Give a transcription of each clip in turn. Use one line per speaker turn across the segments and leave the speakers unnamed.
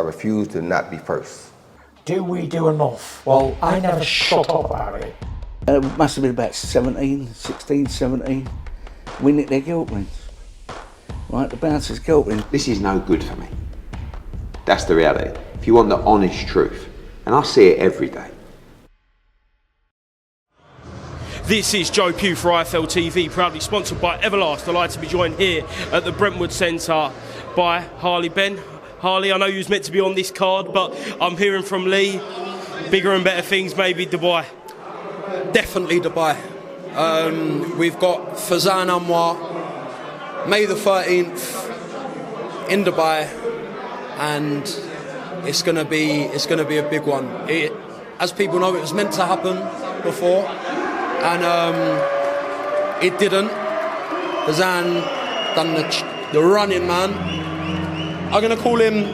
refuse to not be first.
Do we do enough? Well, I never shut up about it.
It must have been about 16, 17. We nicked their guilt rings. Right, the bouncer's guilt ring.
This is no good for me. That's the reality. If you want the honest truth, and I see it every day.
This is Joe Pugh for IFL TV, proudly sponsored by Everlast. Delighted to be joined here at the Brentwood Centre by Harley Benn. Harley, I know you was meant to be on this card, but I'm hearing from Lee, bigger and better things, maybe Dubai.
Definitely Dubai. We've got Faizan Anwar, May the 13th in Dubai, and it's gonna be a big one. As people know, it was meant to happen before, and it didn't. Faizan done the running man. I'm gonna call him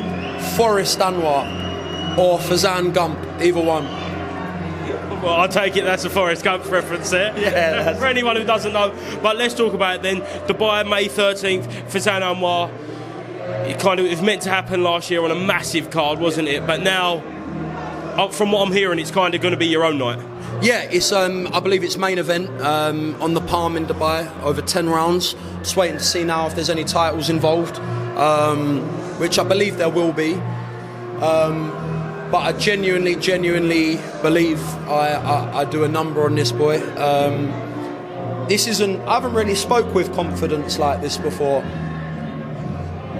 Forrest Anwar or Faizan Gump, either one.
Well, I take it that's a Forrest Gump reference there.
Yeah.
For anyone who doesn't know. But let's talk about it then. Dubai, May 13th, Faizan Anwar. It was meant to happen last year on a massive card, wasn't it? But now, from what I'm hearing, it's kind of going to be your own night.
Yeah, it's I believe it's main event on the Palm in Dubai, over 10 rounds. Just waiting to see now if there's any titles involved, which I believe there will be. But I genuinely believe I do a number on this boy. I haven't really spoke with confidence like this before,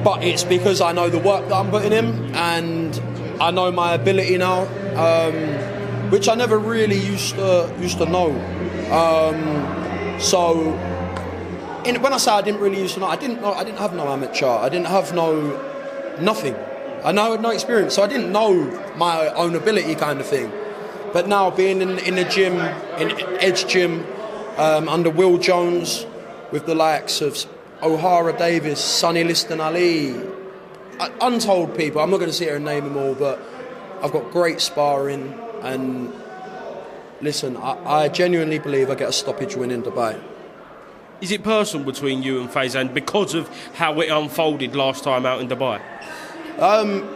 but it's because I know the work that I'm putting in and I know my ability now, which I never really used to know. So when I say I didn't really used to know, I didn't have no amateur, I didn't have nothing. I had no experience, so I didn't know my own ability kind of thing. But now being in the gym, in Edge Gym, under Will Jones, with the likes of O'Hara Davis, Sonny Liston Ali, untold people, I'm not going to sit here and name them all, but I've got great sparring, and listen, I genuinely believe I get a stoppage win in Dubai.
Is it personal between you and Faizan because of how it unfolded last time out in Dubai?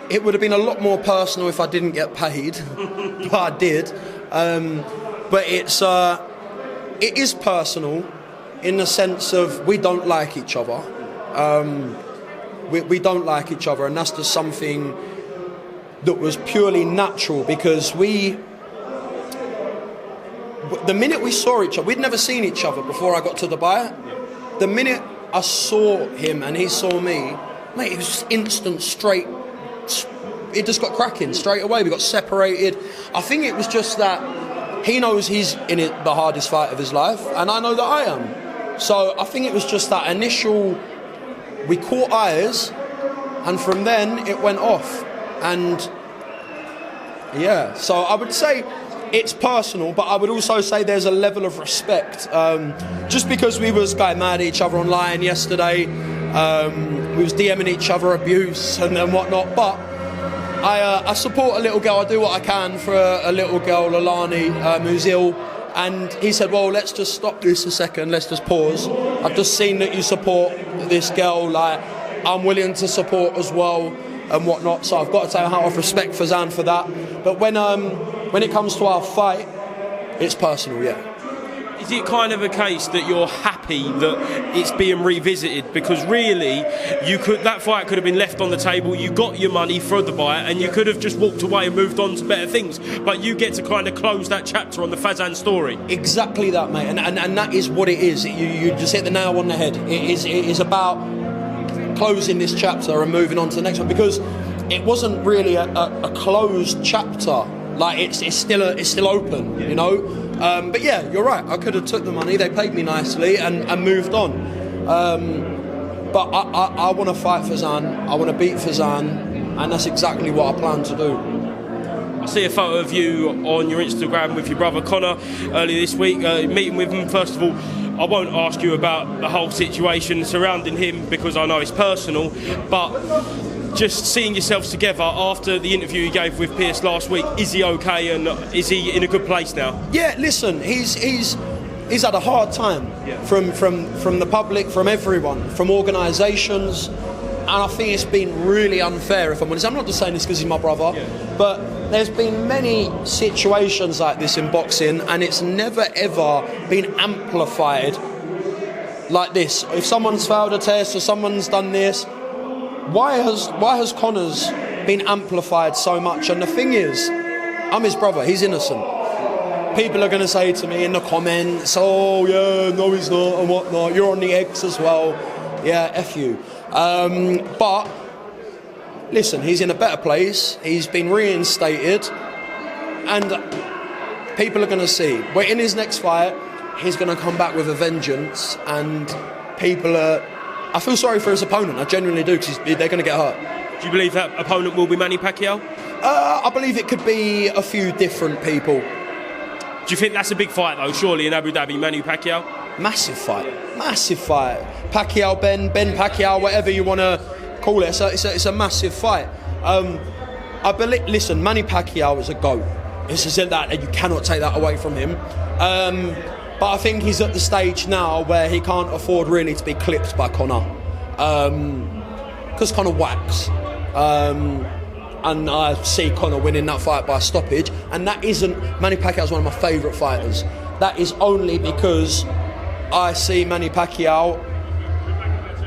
It would have been a lot more personal if I didn't get paid, but I did. But it is personal in the sense of we don't like each other. We don't like each other, and that's just something that was purely natural because the minute we saw each other, we'd never seen each other before I got to Dubai. The minute I saw him and he saw me, mate, it was just instant, straight. It just got cracking straight away. We got separated. I think it was just that he knows he's in the hardest fight of his life, and I know that I am. So I think it was just that initial. We caught eyes, and from then it went off. And yeah, so I would say it's personal, but I would also say there's a level of respect. Just because we was going mad at each other online yesterday. We was DMing each other abuse and whatnot, but I support a little girl. I do what I can for a little girl, Alani, who's ill, and he said, well, let's just stop this a second, let's just pause. I've just seen that you support this girl, like, I'm willing to support as well and whatnot, so I've got to take a hat off respect for Zan for that. But when it comes to our fight, it's personal, yeah.
Is it kind of a case that you're happy that it's being revisited? Because really, that fight could have been left on the table, you got your money for Dubai, and you could have just walked away and moved on to better things. But you get to kind of close that chapter on the Faizan story.
Exactly that, mate. And that is what it is. You just hit the nail on the head. It is about closing this chapter and moving on to the next one. Because it wasn't really a closed chapter. Like, it's still open, you know? But yeah, you're right. I could have took the money. They paid me nicely and moved on. But I want to fight Faizan. I want to beat Faizan, and that's exactly what I plan to do.
I see a photo of you on your Instagram with your brother Conor earlier this week, meeting with him. First of all, I won't ask you about the whole situation surrounding him because I know it's personal, but just seeing yourselves together after the interview you gave with Pierce last week, is he okay and is he in a good place now?
Yeah, listen, he's had a hard time from the public, from everyone, from organisations. And I think it's been really unfair, if I'm honest. I'm not just saying this because he's my brother, but there's been many situations like this in boxing, and it's never ever been amplified like this. If someone's failed a test or someone's done this, why has Conor's been amplified so much? And the thing is, I'm his brother, he's innocent. People are going to say to me in the comments, oh yeah, no he's not, and whatnot, you're on the X as well. Yeah, F you. But listen, he's in a better place, he's been reinstated, and people are going to see. But in his next fight, he's going to come back with a vengeance, and people are... I feel sorry for his opponent, I genuinely do, because they're going to get hurt.
Do you believe that opponent will be Manny Pacquiao?
I believe it could be a few different people.
Do you think that's a big fight though, surely, in Abu Dhabi, Manny Pacquiao?
Massive fight. Pacquiao, Ben Pacquiao, whatever you want to call it. It's a massive fight. I believe. Listen, Manny Pacquiao is a GOAT. It's just that you cannot take that away from him. But I think he's at the stage now where he can't afford really to be clipped by Conor, because Conor whacks. And I see Conor winning that fight by stoppage, and that isn't... Manny Pacquiao is one of my favourite fighters. That is only because I see Manny Pacquiao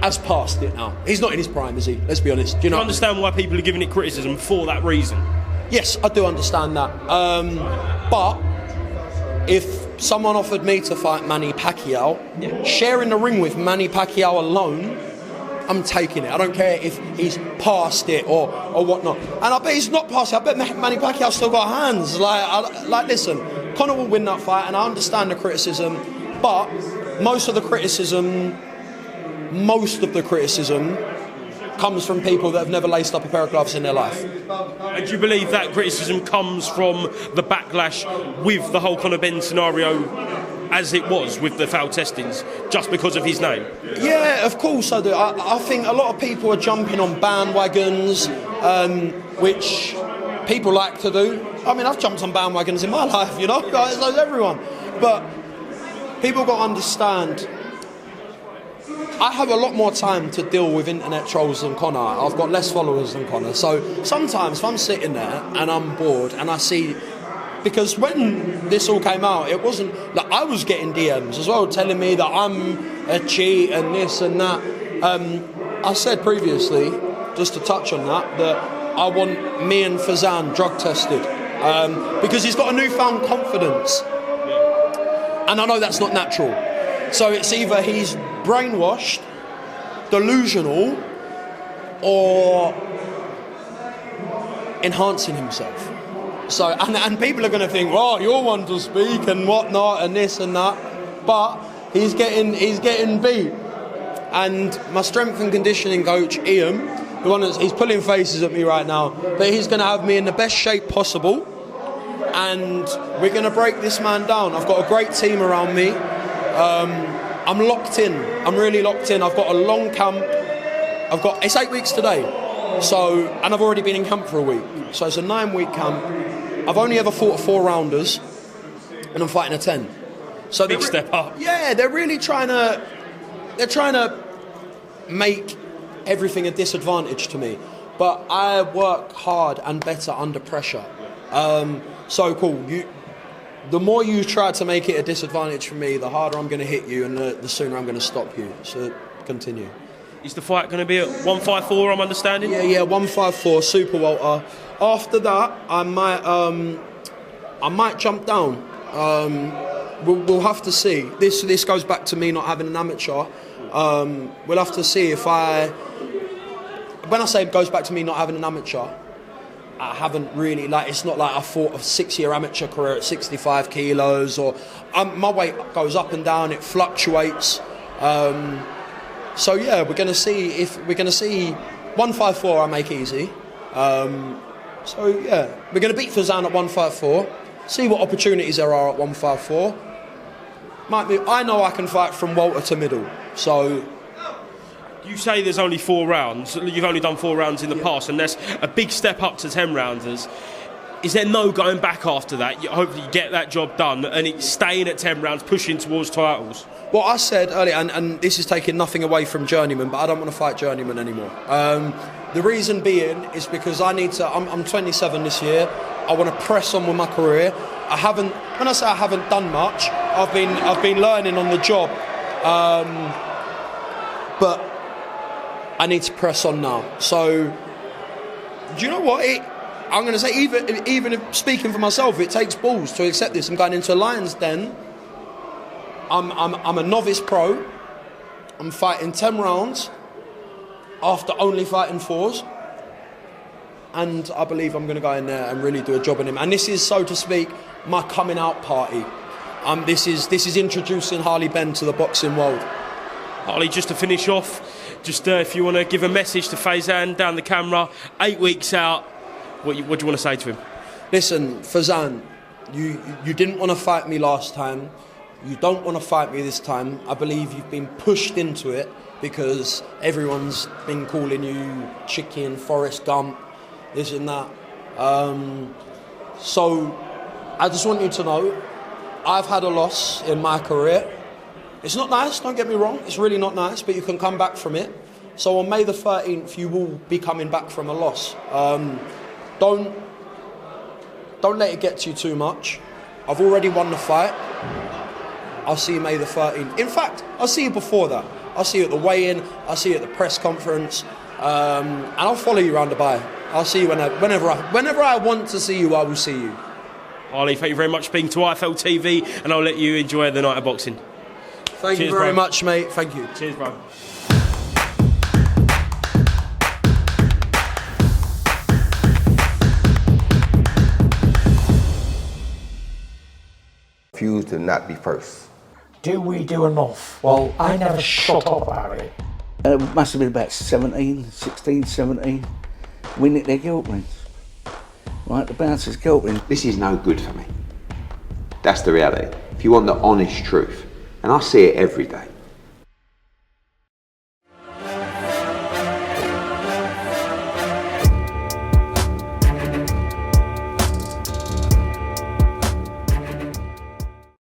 has passed it now. He's not in his prime, is he? Let's be honest. Do you know?
Understand why people are giving it criticism for that reason?
Yes, I do understand that. But if someone offered me to fight Manny Pacquiao, sharing the ring with Manny Pacquiao alone, I'm taking it. I don't care if he's past it or whatnot. And I bet he's not past it. I bet Manny Pacquiao still got hands. Listen, Conor will win that fight, and I understand the criticism, but most of the criticism comes from people that have never laced up a pair of gloves in their life.
And do you believe that criticism comes from the backlash with the whole Conor Benn scenario as it was with the foul testings, just because of his name?
Yeah, of course I do. I think a lot of people are jumping on bandwagons, which people like to do. I mean, I've jumped on bandwagons in my life, you know, so everyone. But people got to understand, I have a lot more time to deal with internet trolls than Conor. I've got less followers than Conor. So sometimes if I'm sitting there and I'm bored and I see... Because when this all came out, it wasn't... Like, I was getting DMs as well telling me that I'm a cheat and this and that. I said previously, just to touch on that I want me and Faizan drug tested. Because he's got a newfound confidence. And I know that's not natural. So it's either he's brainwashed, delusional, or enhancing himself. So and people are going to think, well, you're one to speak and whatnot and this and that, but he's getting beat. And my strength and conditioning coach Ian, he's pulling faces at me right now, but he's going to have me in the best shape possible, and we're going to break this man down. I've got a great team around me. I'm locked in. I'm really locked in. I've got a long camp. It's 8 weeks today. So, and I've already been in camp for a week. So it's a 9-week camp. I've only ever fought 4-rounders, and I'm fighting a 10. So
big step up.
Yeah, they're really trying to make everything a disadvantage to me. But I work hard and better under pressure. So cool. The more you try to make it a disadvantage for me, the harder I'm going to hit you, and the sooner I'm going to stop you. So continue.
Is the fight going to be at 154, I'm understanding?
Yeah, 154, super welter. After that, I might jump down. We'll have to see. This goes back to me not having an amateur. We'll have to see if when I say it goes back to me not having an amateur, I haven't really, it's not like I fought a 6-year amateur career at 65 kilos, or my weight goes up and down, it fluctuates. So yeah, we're going to see 154. I make easy. So yeah, we're going to beat Faizan at 154. See what opportunities there are at 154. I know I can fight from welter to middle. So
you say there's only 4 rounds. You've only done 4 rounds in the past, and that's a big step up to 10 rounders. is there no going back after that? Hopefully you get that job done and it's staying at 10 rounds, pushing towards titles.
What I said earlier, and this is taking nothing away from Journeyman, but I don't want to fight Journeyman anymore. The reason being is because I'm 27 this year. I want to press on with my career. When I say I haven't done much, I've been learning on the job. But I need to press on now. So, do you know what? I'm going to say, even if speaking for myself, it takes balls to accept this. I'm going into a lion's den. I'm a novice pro. I'm fighting 10 rounds after only fighting 4s. And I believe I'm going to go in there and really do a job on him. And this is, so to speak, my coming out party. This is introducing Harley Benn to the boxing world.
Harley, just to finish off, if you want to give a message to Faizan down the camera, 8 weeks out, what do you want to say to him?
Listen, Faizan, you didn't want to fight me last time. You don't want to fight me this time. I believe you've been pushed into it because everyone's been calling you chicken, Forrest Gump, this and that. So I just want you to know, I've had a loss in my career. It's not nice, don't get me wrong. It's really not nice, but you can come back from it. So on May the 13th, you will be coming back from a loss. Don't let it get to you too much. I've already won the fight. I'll see you May the 13th. In fact, I'll see you before that. I'll see you at the weigh-in. I'll see you at the press conference. And I'll follow you around the bay. I'll see you whenever I want to see you, I will see you.
Harley, thank you very much for being to IFL TV, and I'll let you enjoy the night of boxing.
Thank you very much, mate. Thank you.
Cheers, bro.
Refuse to not be first.
Do we do enough? Well, I never shut up about it.
It must have been about 16, 17. We nicked their guilt rings. Right, the bouncer's guilt rings.
This is no good for me. That's the reality. If you want the honest truth, and I see it every day,